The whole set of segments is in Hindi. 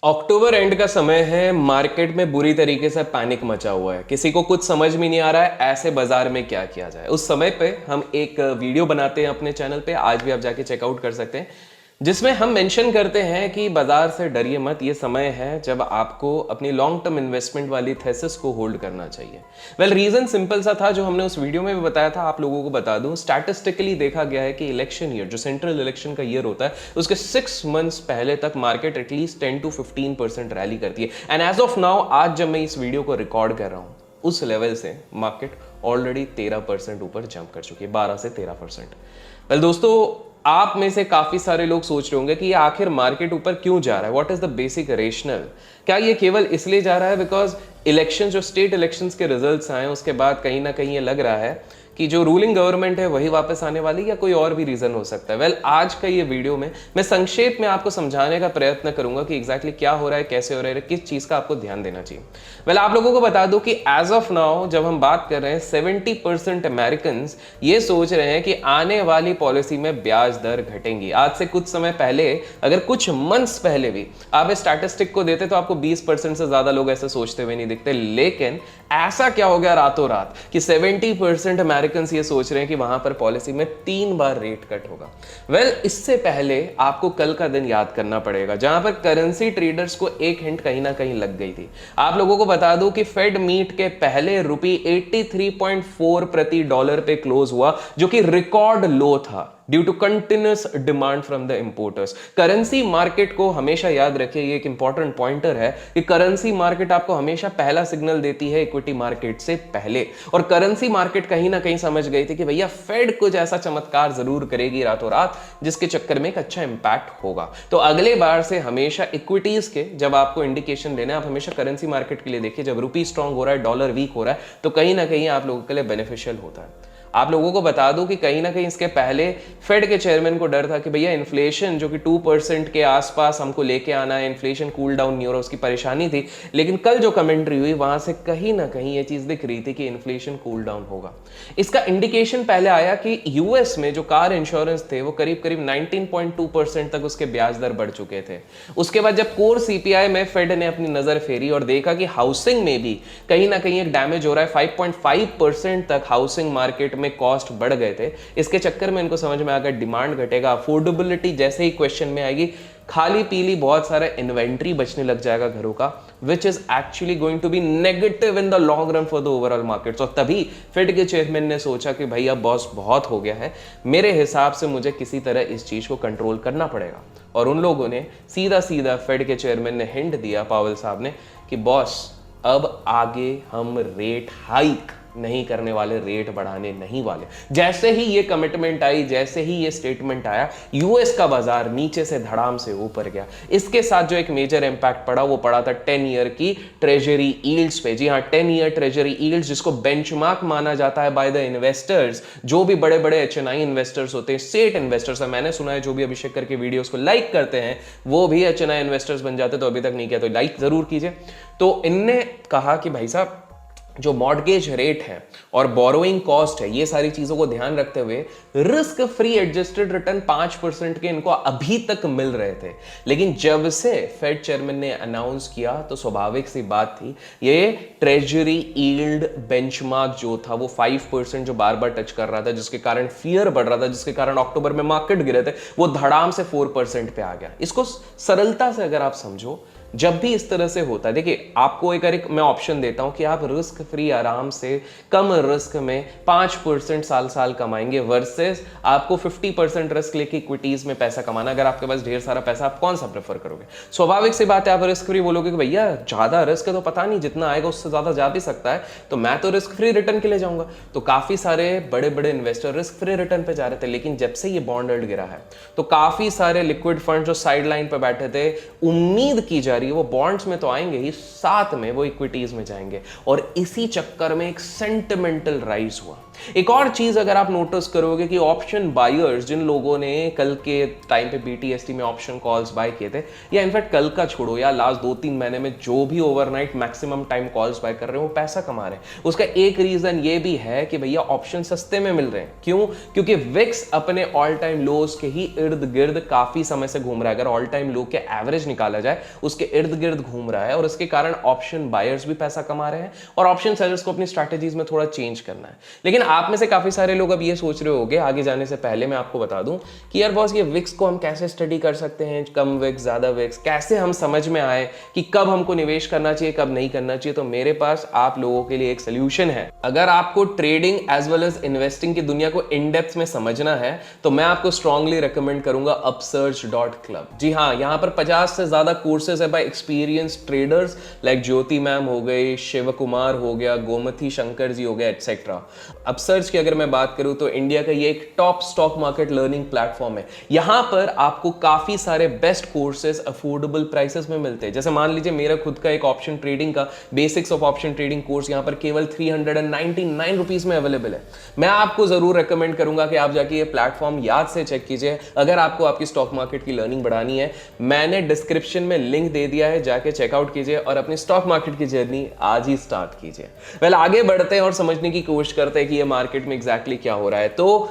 अक्टूबर एंड का समय है। मार्केट में बुरी तरीके से पैनिक मचा हुआ है। किसी को कुछ समझ में नहीं आ रहा है ऐसे बाजार में क्या किया जाए। उस समय पे हम एक वीडियो बनाते हैं अपने चैनल पे, आज भी आप जाके चेकआउट कर सकते हैं, जिसमें हम मेंशन करते हैं कि बाजार से डरिए मत। ये समय है जब आपको अपनी लॉन्ग टर्म इन्वेस्टमेंट वाली थेसिस को होल्ड करना चाहिए। वेल, रीजन सिंपल सा था जो हमने उस वीडियो में भी बताया था, आप लोगों को बता दूं। स्टैटिस्टिकली देखा गया है कि इलेक्शन ईयर, जो सेंट्रल इलेक्शन का ईयर होता है, उसके 6 मंथ्स पहले तक मार्केट एटलीस्ट 10 to 15% रैली करती है। एंड एज ऑफ नाउ, आज जब मैं इस वीडियो को रिकॉर्ड कर रहा हूं, उस लेवल से मार्केट ऑलरेडी 13% ऊपर जंप कर चुकी है, 12 से 13%। वेल दोस्तों, आप में से काफी सारे लोग सोच रहे होंगे कि ये आखिर मार्केट ऊपर क्यों जा रहा है। What is the basic rational? क्या ये केवल इसलिए जा रहा है बिकॉज इलेक्शन, जो स्टेट इलेक्शंस के रिजल्ट्स आए उसके बाद कहीं ना कहीं ये लग रहा है कि जो रूलिंग गवर्नमेंट है वही वापस आने वाली, या कोई और भी रीजन हो सकता है? वेल, आज का ये वीडियो में मैं संक्षेप में आपको समझाने का प्रयत्न करूंगा कि एग्जैक्टली क्या हो रहा है, कैसे हो रहा है, किस चीज का आपको ध्यान देना चाहिए। वेल, आप लोगों को बता दूं कि एज ऑफ नाउ जब हम बात कर रहे हैं, 70% अमेरिकन ये सोच रहे हैं कि आने वाली पॉलिसी में ब्याज दर घटेंगी। आज से कुछ समय पहले, अगर कुछ मंथ्स पहले भी आप इस स्टैटिस्टिक को देते तो आपको 20% से ज्यादा लोग ऐसे सोचते हुए नहीं दिखते। लेकिन ऐसा क्या हो गया रातों रात कि 70% अमेरिकन ये सोच रहे हैं कि वहां पर पॉलिसी में 3 बार रेट कट होगा। वेल, इससे पहले आपको कल का दिन याद करना पड़ेगा, जहां पर करेंसी ट्रेडर्स को एक हिंट कहीं ना कहीं लग गई थी। आप लोगों को बता दूं कि फेड मीट के पहले ₹83.4 प्रति डॉलर पे क्लोज हुआ, जो कि रिकॉर्ड लो था due to continuous demand from the importers. Currency market को हमेशा याद रखिए, ये एक इंपॉर्टेंट पॉइंटर है कि करेंसी मार्केट आपको हमेशा पहला सिग्नल देती है इक्विटी मार्केट से पहले। और करेंसी मार्केट कहीं ना कहीं समझ गई थी कि भैया फेड कुछ ऐसा चमत्कार जरूर करेगी रातों रात, जिसके चक्कर में एक अच्छा इंपैक्ट होगा। तो अगले बार से हमेशा इक्विटीज के जब आपको इंडिकेशन लेना है, आप हमेशा करेंसी मार्केट के लिए देखिए। जब रुपी स्ट्रांग हो रहा है, डॉलर वीक हो रहा है, तो कहीं ना कहीं आप लोगों के लिए बेनिफिशियल होता है। आप लोगों को बता दूं कि कहीं ना कहीं इसके पहले फेड के चेयरमैन को डर था कि भैया इन्फ्लेशन जो कि 2% के आसपास हमको लेके आना है, इन्फ्लेशन कूल डाउन नहीं हो रहा, उसकी परेशानी थी। लेकिन कल जो कमेंट्री हुई वहां से कहीं ना कहीं ये चीज दिख रही थी कि इन्फ्लेशन कूल डाउन होगा। इसका इंडिकेशन पहले आया कि यूएस में जो कार इंश्योरेंस थे वो करीब करीब 19.2% तक उसके ब्याज दर बढ़ चुके थे। उसके बाद जब कोर सीपीआई में फेड ने अपनी नजर फेरी और देखा कि हाउसिंग में भी कहीं ना कहीं एक डैमेज हो रहा है, 5.5% तक हाउसिंग मार्केट में कॉस्ट बढ़ गए थे। इसके चक्कर में इनको समझ में आ गया डिमांड घटेगा, अफोर्डेबिलिटी जैसे ही क्वेश्चन में आएगी, खाली पीली बहुत सारा इन्वेंट्री बचने लग जाएगा घरों का, which is actually going to be negative in the long run for the overall market. और तभी फेड के चेयरमैन ने सोचा कि भैया बॉस बहुत हो गया है, मेरे हिसाब से मुझे किसी तरह इस चीज को कंट्रोल करना पड़ेगा। और उन लोगों ने सीधा सीधा फेड के चेयरमैन ने हिंट दिया, पावेल साहब ने, कि बॉस अब आगे हम रेट हाइक नहीं करने वाले, रेट बढ़ाने नहीं वाले। जैसे ही ये कमिटमेंट आई, जैसे ही ये स्टेटमेंट आया, यूएस का बाजार नीचे से धड़ाम से ऊपर गया। इसके साथ जो एक मेजर इंपैक्ट पड़ा वो पड़ा था 10 ईयर की ट्रेजरी यील्ड्स पे। जी हां, 10 ईयर ट्रेजरी यील्ड्स, जिसको बेंचमार्क माना जाता है बाय द इन्वेस्टर्स। जो भी बड़े बड़े एचएनआई इन्वेस्टर्स होते हैं, सेट इन्वेस्टर्स है, मैंने सुना है जो भी अभिषेक करके वीडियोस को लाइक करते हैं वो भी एचएनआई इन्वेस्टर्स बन जाते। तो अभी तक नहीं किया तो लाइक जरूर कीजिए। तो इनने कहा कि भाई साहब, जो मॉर्गेज रेट है और बोरोइंग कॉस्ट है, ये सारी चीजों को ध्यान रखते हुए रिस्क फ्री एडजस्टेड रिटर्न 5% के इनको अभी तक मिल रहे थे। लेकिन जब से फेड चेयरमैन ने अनाउंस किया तो स्वाभाविक सी बात थी, ये ट्रेजरी यील्ड बेंचमार्क जो था वो 5% जो बार बार टच कर रहा था, जिसके कारण फियर बढ़ रहा था, जिसके कारण अक्टूबर में मार्केट गिरे थे, वो धड़ाम से 4% पे आ गया। इसको सरलता से अगर आप समझो, जब भी इस तरह से होता है, देखिए आपको एक मैं ऑप्शन देता हूं कि आप रिस्क फ्री आराम से कम रिस्क में 5% साल साल कमाएंगे, वर्सेस आपको 50% रिस्क लेके इक्विटीज में पैसा कमाना। अगर आपके पास ढेर सारा पैसा, आप कौन सा प्रेफर करोगे? स्वाभाविक सी बात है, आप रिस्क फ्री बोलोगे कि भैया ज्यादा रिस्क है तो पता नहीं जितना आएगा उससे ज्यादा जा भी सकता है, तो मैं तो रिस्क फ्री रिटर्न के लिए जाऊंगा। तो काफी सारे बड़े बड़े इन्वेस्टर रिस्क फ्री रिटर्न पे जा रहे थे। लेकिन जब से ये बॉन्ड यील्ड गिरा है तो काफी सारे लिक्विड फंड जो साइड लाइन पर बैठे थे, उम्मीद की जा रही है वो बॉन्ड्स में तो आएंगे ही, साथ में वो इक्विटीज में जाएंगे। और इसी चक्कर में एक सेंटिमेंटल राइज हुआ। एक और चीज अगर आप नोटिस करोगे कि ऑप्शन बायर्स, जिन लोगों ने कल के टाइम पे बीटीएसटी में ऑप्शन कॉल्स बाय किए थे, या इनफैक्ट कल का छोड़ो या लास्ट 2-3 महीने में जो भी overnight maximum time calls buy कर रहे हो, वो पैसा कमा रहे हैं। उसका एक रीजन ये भी है कि भैया ऑप्शन सस्ते में मिल रहे हैं। क्यों? क्योंकि विक्स अपने ऑल टाइम लोज के ही इर्द गिर्द काफी समय से घूम रहा है। अगर ऑल टाइम लो के एवरेज निकाला जाए, उसके इर्द गिर्द घूम रहा है, और इसके कारण ऑप्शन बायर्स भी पैसा कमा रहे हैं और ऑप्शन सेलर्स को अपनी स्ट्रैटेजीज में थोड़ा चेंज करना है। लेकिन आप में से काफी सारे लोग अब ये सोच रहे होंगे, आगे जाने से पहले मैं आपको बता दूं कि यार बॉस, ये विक्स को हम कैसे स्टडी कर सकते हैं, कम विक्स ज्यादा विक्स, कैसे हम समझ में आए कि कब हमको निवेश करना चाहिए, कब नहीं करना चाहिए। तो मेरे पास आप लोगों के लिए एक सोल्यूशन है। अगर आपको trading as well as investing की दुनिया को इन डेप्थ में समझना है, तो मैं आपको स्ट्रांगली रिकमेंड करूंगा upsurge.club। जी हाँ, यहां पर 50 से ज्यादा कोर्सेज है बाय एक्सपीरियंस ट्रेडर्स लाइक ज्योति मैम हो गई, शिव कुमार हो गया, गोमती शंकर जी हो गया, एटसेट्रा। अपसर्ज की अगर मैं बात करूं तो इंडिया का ये एक top stock market learning platform है। यहां पर आपको काफी सारे बेस्ट कोर्सेज अफोर्डेबल प्राइसेस में मिलते हैं। जैसे मान लीजिए मेरा खुद का एक ऑप्शन ट्रेडिंग का basics of option trading course यहां पर केवल 399 रुपीज में अवेलेबल है। मैं आपको जरूर रेकमेंड करूंगा कि आप जाके ये प्लेटफॉर्म याद से चेक कीजिए अगर आपको आपकी स्टॉक मार्केट की लर्निंग बढ़ानी है। मैंने डिस्क्रिप्शन में लिंक दे दिया है, जाके चेकआउट कीजिए और अपनी स्टॉक मार्केट की जर्नी आज ही स्टार्ट कीजिए। वेल, आगे बढ़ते हैं और समझने की कोशिश करते हैं कि ये मार्केट में एग्जैक्टली क्या हो रहा है। तो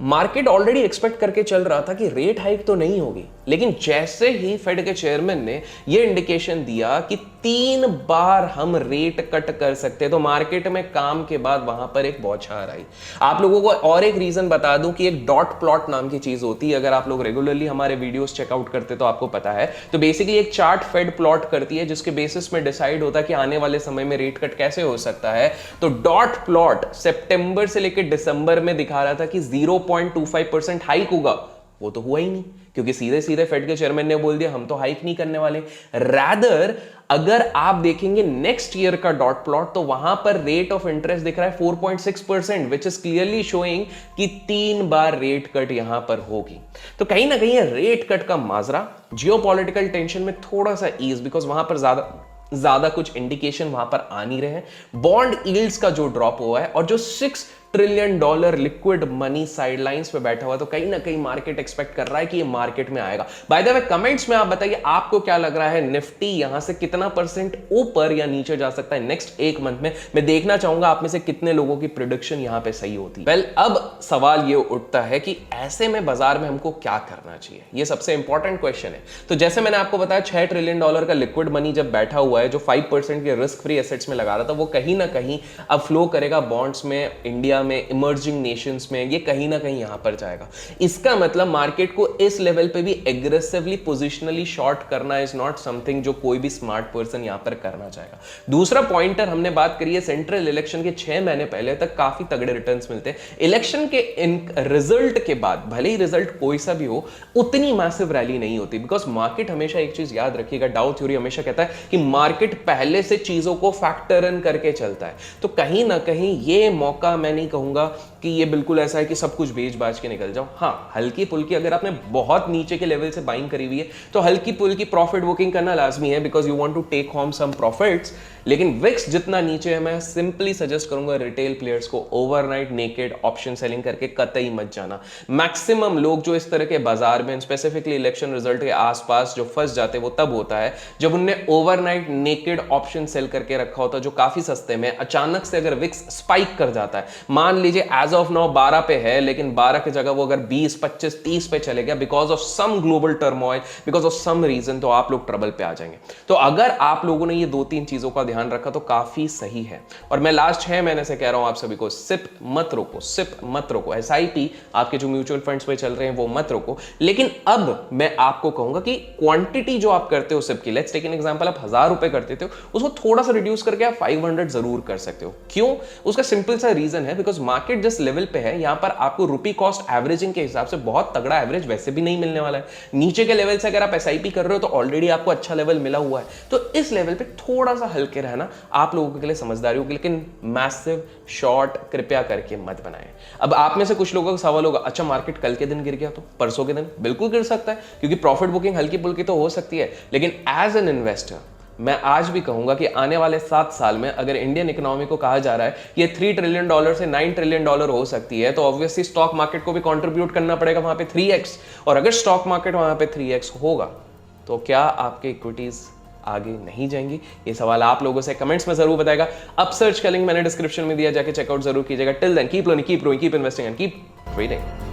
मार्केट ऑलरेडी एक्सपेक्ट करके चल रहा था कि रेट हाइक तो नहीं होगी, लेकिन जैसे ही फेड के चेयरमैन ने यह इंडिकेशन दिया कि 3 बार हम रेट कट कर सकते हैं, तो मार्केट में काम के बाद वहां पर एक बौछार आई। आप लोगों को और एक रीजन बता दूं कि एक डॉट प्लॉट नाम की चीज होती है। अगर आप लोग रेगुलरली हमारे वीडियोस चेकआउट करते तो आपको पता है। तो बेसिकली एक चार्ट फेड प्लॉट करती है जिसके बेसिस में डिसाइड होता है कि आने वाले समय में रेट कट कैसे हो सकता है। तो डॉट प्लॉट सितंबर से लेकर दिसंबर में दिखा रहा था कि 0.25% हाइक होगा। वो तो हुआ ही नहीं, क्योंकि सीधे सीधे फेड के चेयरमैन ने बोल दिया हम तो हाइक नहीं करने वाले। रैदर अगर आप देखेंगे नेक्स्ट ईयर का डॉट प्लॉट, तो वहां पर रेट ऑफ इंटरेस्ट दिख रहा है 4.6%, विच इज क्लियरली शोइंग कि 3 बार रेट कट यहां पर होगी। तो कहीं ना कहीं रेट कट का माजरा जियोपॉलिटिकल टेंशन में थोड़ा सा ईज, बिकॉज वहां पर ज्यादा कुछ इंडिकेशन वहां पर आ नहीं रहे हैं। बॉन्ड यील्ड्स का जो ड्रॉप हुआ है और जो $6 ट्रिलियन लिक्विड मनी साइडलाइंस पे बैठा हुआ, तो कहीं ना कहीं मार्केट एक्सपेक्ट कर रहा है कि ये मार्केट में आएगा। बाय द वे, कमेंट्स में आप बताइए आपको क्या लग रहा है, निफ्टी यहां से कितना परसेंट ऊपर या नीचे जा सकता है नेक्स्ट एक मंथ में। मैं देखना चाहूंगा आप में से कितने लोगों की प्रेडिक्शन यहां पे सही होती है। वेल, अब सवाल ये उठता है कि ऐसे में बाजार में हमको क्या करना चाहिए, ये सबसे इंपॉर्टेंट क्वेश्चन है। तो जैसे मैंने आपको बताया, $6 ट्रिलियन का लिक्विड मनी जब बैठा हुआ है, जो 5% के रिस्क फ्री एसेट्स में लगा रहा था, वो कहीं ना कहीं अब फ्लो करेगा बॉन्ड्स में, इंडिया में, इमर्जिंग नेशंस में, ये कहीं ना कहीं यहां पर जाएगा। इसका मतलब मार्केट को इस लेवल पे भी एग्रेसिवली पोजिशनली शॉर्ट करना इज नॉट समथिंग जो कोई भी स्मार्ट पर्सन यहां पर करना चाहेगा। दूसरा पॉइंटर हमने बात करी है, सेंट्रल इलेक्शन के 6 महीने पहले तक काफी तगड़े रिटर्न्स मिलते हैं। इलेक्शन के रिजल्ट के बाद भले ही रिजल्ट कोई सा भी हो, उतनी मैसिव रैली नहीं होती, बिकॉज मार्केट हमेशा एक चीज याद रखिएगा, डाउ थ्योरी हमेशा कहता है कि मार्केट पहले से चीजों को फैक्टर इन करके चलता है। तो कहीं ना कहीं ये मौका, मैं नहीं कहूंगा कि ये बिल्कुल ऐसा है कि सब कुछ बेच बाज के निकल जाओ। हाँ, हल्की फुल्की अगर आपने बहुत नीचे के लेवल से बाइंग करी हुई है, तो हल्की फुल्की प्रॉफिट बुकिंग करना लाजमी है, because you want to take home some profits. लेकिन विक्स जितना नीचे है, मैं सिंपली सजेस्ट करूंगा रिटेल प्लेयर्स को ओवरनाइट नेकेड ऑप्शन सेलिंग करके कतई मत जाना। मैक्सिमम लोग जो इस तरह के बाजार में स्पेसिफिकली इलेक्शन रिजल्ट के आसपास जो फंस जाते हैं, वो तब होता है जब उनने ओवरनाइट नेकेड ऑप्शन सेल करके रखा होता है, जो काफी सस्ते में। अचानक से अगर विक्स स्पाइक कर जाता है, मान लीजिए एज ऑफ नाउ 12 पे है, लेकिन 12 की जगह वो अगर 20, 25, 30 पे चले गया because of some global turmoil, because of some reason, तो आप लोग ट्रबल पे आ जाएंगे। तो अगर आप लोगों ने ये 2-3 चीजों का ध्यान रखा तो काफी सही है। और मैं लास्ट 6 महीने से कह रहा हूं आप सभी को, सिप मत रोको, सिप मत रोको। SIP आपके जो म्यूचुअल फंड्स पे चल रहे हैं वो मत रोको। लेकिन अब मैं आपको कहूंगा कि क्वांटिटी जो आप करते हो सिप की, लेट्स टेक एन एग्जांपल, आप 1000 रुपए करते थे, उसको थोड़ा सा रिड्यूस करके आप 500 जरूर कर सकते हो। क्यों? उसका सिंपल सा रीजन है, बिकॉज मार्केट जिस लेवल पे है, यहां पर आपको रुपी कॉस्ट एवरेजिंग के हिसाब से बहुत तगड़ा एवरेज वैसे भी नहीं मिलने वाला है। नीचे के लेवल से अगर आप SIP कर रहे हो तो ऑलरेडी आपको अच्छा लेवल मिला हुआ है। तो इस लेवल पे थोड़ा सा हल्के रहना आप लोगों के लिए समझदारी होगी, लेकिन मैसिव शॉर्ट कृपया करके मत बनाएं। अब आप में से कुछ लोगों का सवाल होगा, अच्छा मार्केट कल के दिन गिर गया तो परसों के दिन? बिल्कुल गिर सकता है, क्योंकि प्रॉफिट बुकिंग हल्की फुल्की तो हो सकती है, लेकिन एज एन इन्वेस्टर मैं आज भी कहूंगा कि आने वाले 7 साल में अगर इंडियन इकोनॉमी को कहा जा रहा है ये $3 ट्रिलियन से $9 ट्रिलियन हो सकती है, तो ऑब्वियसली स्टॉक मार्केट को भी कंट्रीब्यूट करना पड़ेगा वहां पे 3x। और अगर स्टॉक मार्केट वहां पे 3x होगा तो क्या आपके इक्विटीज आगे नहीं जाएंगी? ये सवाल आप लोगों से कमेंट्स में जरूर बताएगा। अपसर्च का लिंक मैंने डिस्क्रिप्शन में दिया, जाके चेकआउट जरूर कीजिएगा। Till then keep learning, keep growing, keep investing and keep trading.